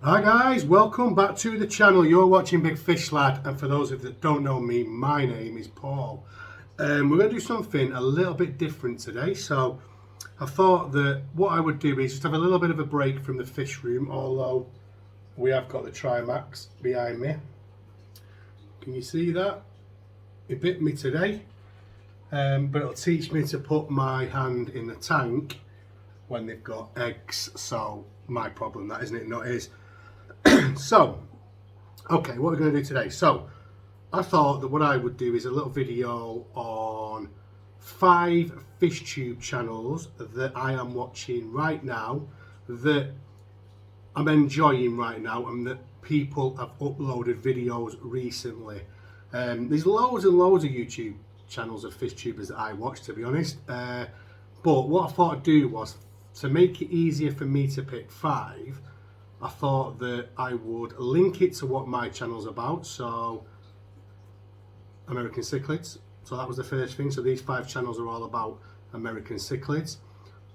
Hi guys, welcome back to the channel. You're watching Big Fish Lad, and for those of you that don't know me, my name is Paul. We're going to do something a little bit different today, so I thought that what I would do is just have a little bit of a break from the fish room, although we have got the Trimax behind me. Can you see that? It bit me today, but it'll teach me to put my hand in the tank when they've got eggs, so my problem that, isn't it? Not his. So, okay, what we're going to do today. So, I thought that what I would do is a little video on 5 fish tube channels that I am watching right now, that I'm enjoying right now, and that people have uploaded videos recently. There's loads and loads of YouTube channels of fish tubers that I watch, to be honest. But what I thought I'd do was, to make it easier for me to pick 5, I thought that I would link it to what my channel's about. So, American cichlids. So that was the first thing. So these 5 channels are all about American cichlids.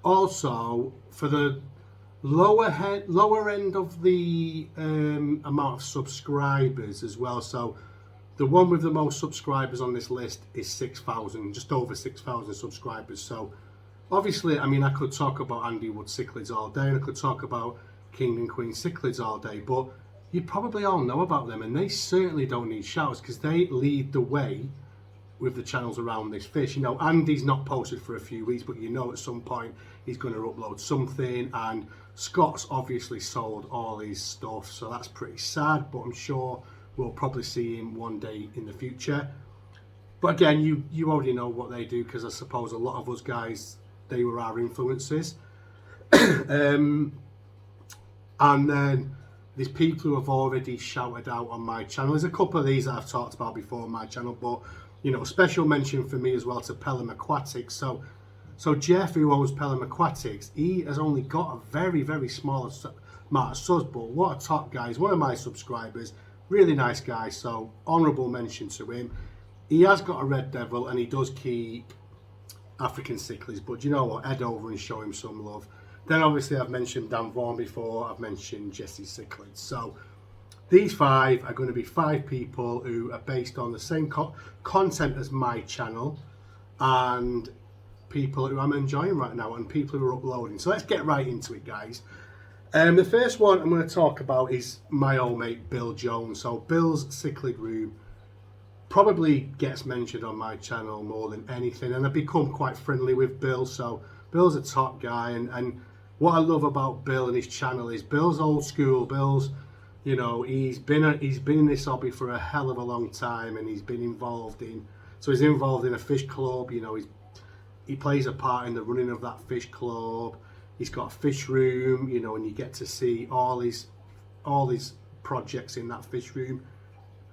Also, for the lower end of the amount of subscribers as well. So the one with the most subscribers on this list is 6,000, just over 6,000 subscribers. So obviously, I mean, I could talk about Andy Wood cichlids all day, and I could talk about King and Queen cichlids all day, but you probably all know about them, and they certainly don't need shouts because they lead the way with the channels around this fish. You know, Andy's not posted for a few weeks, but you know at some point he's going to upload something, and Scott's obviously sold all his stuff, so that's pretty sad, but I'm sure we'll probably see him one day in the future. But again, you already know what they do, because I suppose a lot of us guys, they were our influences. And then there's people who have already shouted out on my channel. There's a couple of these that I've talked about before on my channel, but you know, special mention for me as well to Pelham Aquatics. So Jeff, who owns Pelham Aquatics, he has only got a very, very small amount of subs, but what a top guy. He's one of my subscribers, really nice guy, so honourable mention to him. He has got a red devil, and he does keep African cichlids, but you know what, head over and show him some love. Then obviously I've mentioned Dan Vaughan before, I've mentioned Jesse Cichlids. So these 5 are going to be 5 people who are based on the same content as my channel, and people who I'm enjoying right now, and people who are uploading. So let's get right into it, guys. The first one I'm going to talk about is my old mate Bill Jones. So Bill's Cichlid Room probably gets mentioned on my channel more than anything, and I've become quite friendly with Bill. So Bill's a top guy, and what I love about Bill and his channel is Bill's old school. Bill's, you know, he's been in this hobby for a hell of a long time, and he's involved in a fish club. You know, he plays a part in the running of that fish club. He's got a fish room, you know, and you get to see all his projects in that fish room.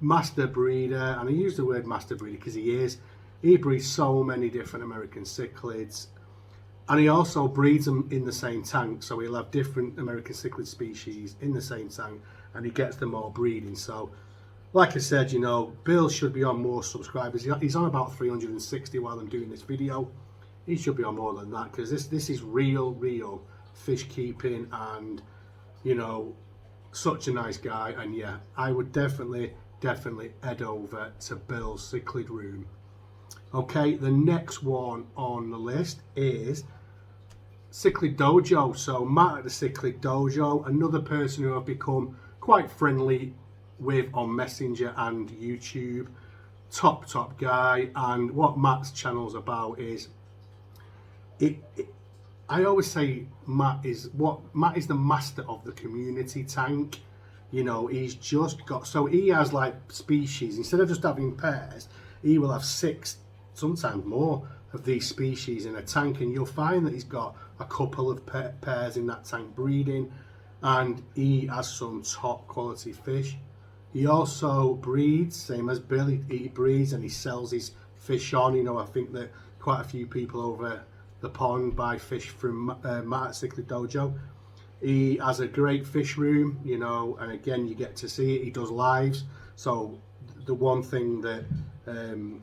Master breeder, and I use the word master breeder because he breeds so many different American cichlids, and he also breeds them in the same tank. So he'll have different American cichlid species in the same tank, and he gets them all breeding. So like I said, you know, Bill should be on more subscribers. He's on about 360 while I'm doing this video. He should be on more than that, because this is real fish keeping, and you know, such a nice guy. And yeah, I would definitely head over to Bill's Cichlid Room. Okay, the next one on the list is Cichlid Dojo. So Matt at the Cichlid Dojo, another person who I've become quite friendly with on Messenger and YouTube. Top guy. And what Matt's channel's about is, I always say Matt is the master of the community tank. You know, he's just got, so he has like species. Instead of just having pairs, he will have 6, sometimes more, of these species in a tank, and you'll find that he's got a couple of pairs in that tank breeding, and he has some top quality fish. He also breeds, same as Bill. He breeds and he sells his fish on. You know, I think that quite a few people over the pond buy fish from Matt at Cichlid Dojo. He has a great fish room, you know, and again, you get to see it. He does lives. So the one thing that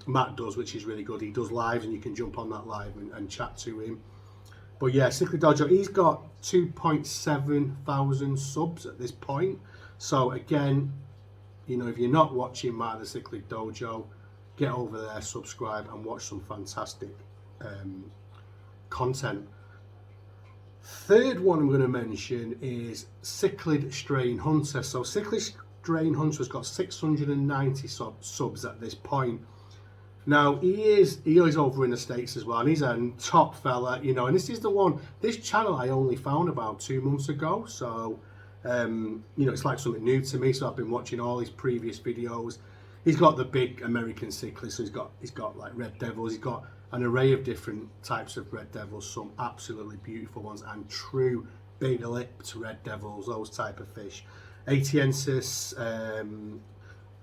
Matt does, which is really good, he does lives, and you can jump on that live and chat to him. But yeah, Cichlid Dojo, he's got 2.7 thousand subs at this point. So again, you know, if you're not watching Mark the Cichlid Dojo, get over there, subscribe, and watch some fantastic content. Third one I'm going to mention is Cichlid Strain Hunter. So Cichlid Strain Hunter's got 690 subs at this point. Now he is over in the States as well, and he's a top fella, you know. And this is the one. This channel I only found about 2 months ago, so you know, it's like something new to me. So I've been watching all his previous videos. He's got the big American cichlids, so he's got like red devils. He's got an array of different types of red devils, some absolutely beautiful ones, and true big lipped red devils, those type of fish. Atiensis,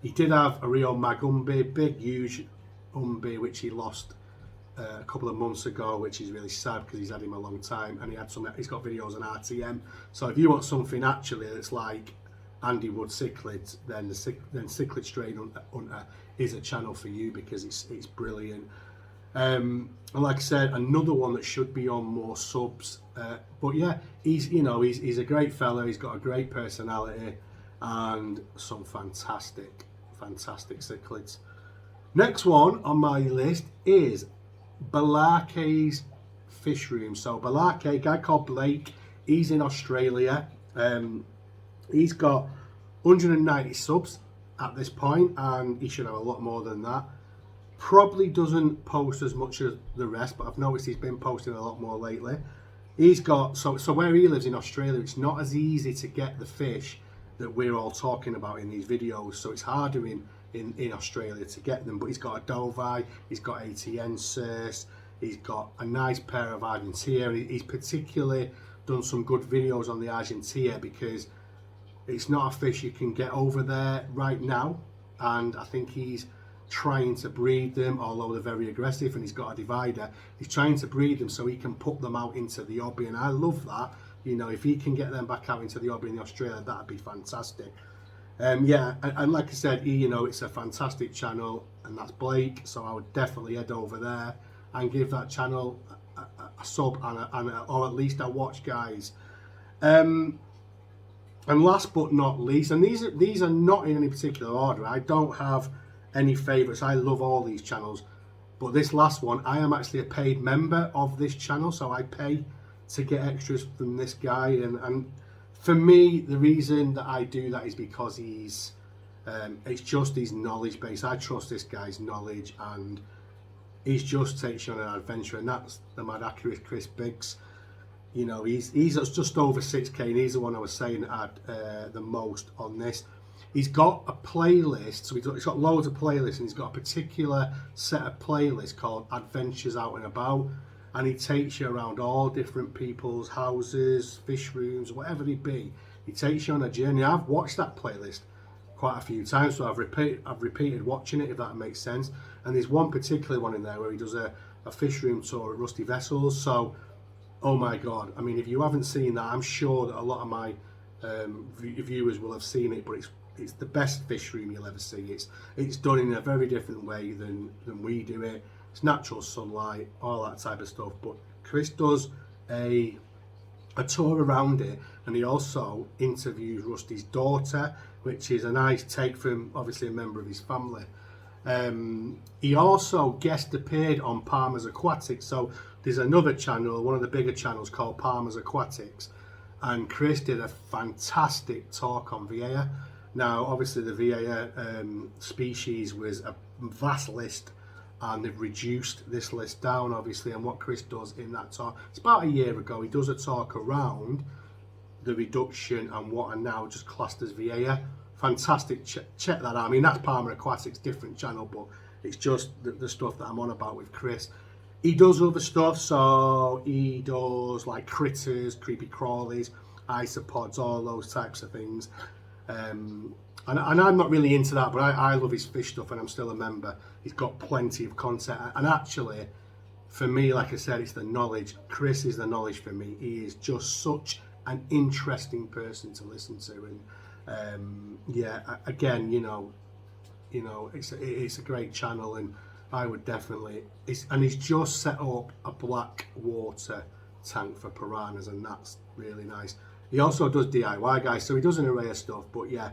he did have a Rio Magumbi, big huge umbi, which he lost a couple of months ago, which is really sad because he's had him a long time, and he's got videos on RTM. So if you want something actually that's like Andy Wood cichlids, then Cichlid Strain Hunter is a channel for you, because it's brilliant. And like I said, another one that should be on more subs. But yeah, he's a great fella. He's got a great personality and some fantastic cichlids. Next one on my list is Balarke's Fish Room. So Balarke, a guy called Blake, he's in Australia. He's got 190 subs at this point, and he should have a lot more than that. Probably doesn't post as much as the rest, but I've noticed he's been posting a lot more lately. He's got, so where he lives in Australia, it's not as easy to get the fish that we're all talking about in these videos, so it's harder in Australia to get them. But he's got a Dovai, he's got Atiensis, he's got a nice pair of Argentina, and he's particularly done some good videos on the Argentina, because it's not a fish you can get over there right now, and I think he's trying to breed them, although they're very aggressive, and he's got a divider. He's trying to breed them so he can put them out into the hobby, and I love that. You know, if he can get them back out into the hobby in Australia, that'd be fantastic. Yeah, and like I said, you know, it's a fantastic channel, and that's Blake, so I would definitely head over there and give that channel a sub or at least a watch, guys. And last but not least, and these are not in any particular order. I don't have any favourites. I love all these channels, but this last one, I am actually a paid member of this channel, so I pay to get extras from this guy, and for me, the reason that I do that is because he's it's just his knowledge base. I trust this guy's knowledge, and he's just takes you on an adventure, and that's the mad accurate Chris Biggs. You know, he's just over 6K, and he's the one I was saying that had the most on this. He's got a playlist, so he's got loads of playlists, and he's got a particular set of playlists called Adventures Out and About, and he takes you around all different people's houses, fish rooms, whatever they be. He takes you on a journey. I've watched that playlist quite a few times, so I've repeated watching it, if that makes sense. And there's one particular one in there where he does a fish room tour at Rusty Vessels. So, oh my God, I mean, if you haven't seen that, I'm sure that a lot of my viewers will have seen it, but it's the best fish room you'll ever see. It's done in a very different way than we do it. It's natural sunlight, all that type of stuff. But Chris does a tour around it, and he also interviews Rusty's daughter, which is a nice take from obviously a member of his family. He also guest appeared on Palmer's Aquatics. So there's another channel, one of the bigger channels, called Palmer's Aquatics, and Chris did a fantastic talk on Viea. Now, obviously, the Viea species was a vast list, and they've reduced this list down, obviously. And what Chris does in that talk, it's about a year ago, he does a talk around the reduction and what are now just classed as Viea. Fantastic, check that out. I mean, that's Palmer Aquatics, different channel, but it's just the stuff that I'm on about with Chris. He does other stuff, so he does like critters, creepy crawlies, isopods, all those types of things. And I'm not really into that, but I love his fish stuff, and I'm still a member. He's got plenty of content, and actually, for me, like I said, it's the knowledge. Chris is the knowledge for me. He is just such an interesting person to listen to, and yeah, again, you know, it's a great channel, and I would definitely. He's just set up a black water tank for piranhas, and that's really nice. He also does DIY, guys, so he does an array of stuff. But yeah,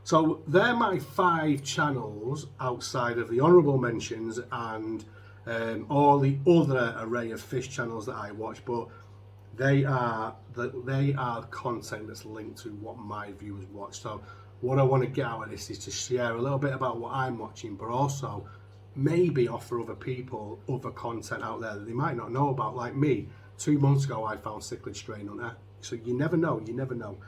so they're my 5 channels outside of the honourable mentions and all the other array of fish channels that I watch. But they are content that's linked to what my viewers watch. So what I want to get out of this is to share a little bit about what I'm watching, but also maybe offer other people other content out there that they might not know about. Like me, 2 months ago I found Cichlid Strain Hunter. So you never know, you never know.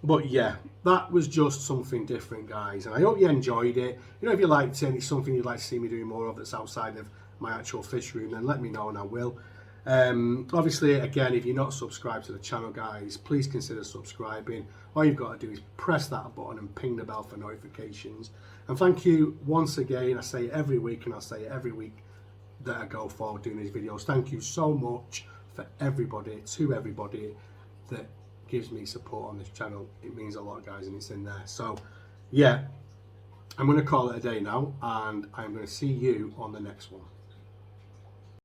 But yeah, that was just something different, guys, and I hope you enjoyed it. You know, if you liked it and it's something you'd like to see me doing more of that's outside of my actual fish room, then let me know and I will. Obviously, again, if you're not subscribed to the channel, guys, please consider subscribing. All you've got to do is press that button and ping the bell for notifications. And thank you once again. I say it every week, and I'll say it every week that I go forward doing these videos. Thank you so much for everybody, to everybody that gives me support on this channel. It means a lot, guys, and it's in there. So yeah, I'm going to call it a day now, and I'm going to see you on the next one.